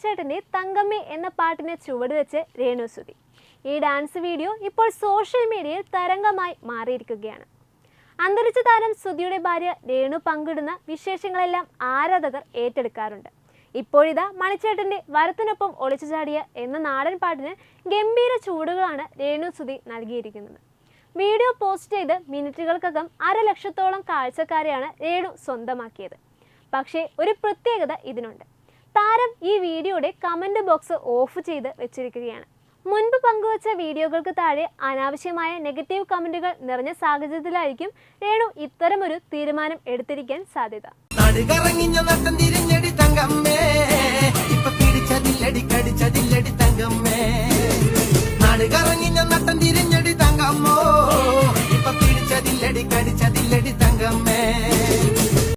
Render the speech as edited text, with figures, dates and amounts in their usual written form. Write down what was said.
മണിച്ചേട്ടന്റെ തങ്കമ്മേ എന്ന പാട്ടിനെ ചുവട് വെച്ച് രേണുസുതി. ഈ ഡാൻസ് വീഡിയോ ഇപ്പോൾ സോഷ്യൽ മീഡിയയിൽ തരംഗമായി മാറിയിരിക്കുകയാണ്. അന്തരിച്ച താരം സുധിയുടെ ഭാര്യ രേണു പങ്കിടുന്ന വിശേഷങ്ങളെല്ലാം ആരാധകർ ഏറ്റെടുക്കാറുണ്ട്. ഇപ്പോഴിതാ മണിച്ചേട്ടന്റെ വരത്തിനൊപ്പം ഒളിച്ചു ചാടിയ എന്ന നാടൻ പാട്ടിന് ഗംഭീര ചൂടുകളാണ് രേണുസുതി നൽകിയിരിക്കുന്നത്. വീഡിയോ പോസ്റ്റ് ചെയ്ത് മിനിറ്റുകൾക്കകം 1.5 ലക്ഷത്തോളം കാഴ്ചക്കാരെയാണ് രേണു സ്വന്തമാക്കിയത്. പക്ഷേ ഒരു പ്രത്യേകത ഇതിനുണ്ട്. താരം ഈ വീഡിയോയുടെ കമന്റ് ബോക്സ് ഓഫ് ചെയ്ത് വെച്ചിരിക്കുകയാണ്. മുൻപ് പങ്കുവച്ച വീഡിയോകൾക്ക് താഴെ അനാവശ്യമായ നെഗറ്റീവ് കമന്റുകൾ നിറഞ്ഞ സാഹചര്യത്തിലായിരിക്കും രേണു ഇത്തരമൊരു തീരുമാനം എടുത്തിരിക്കാൻ സാധ്യത. തങ്കമ്മേ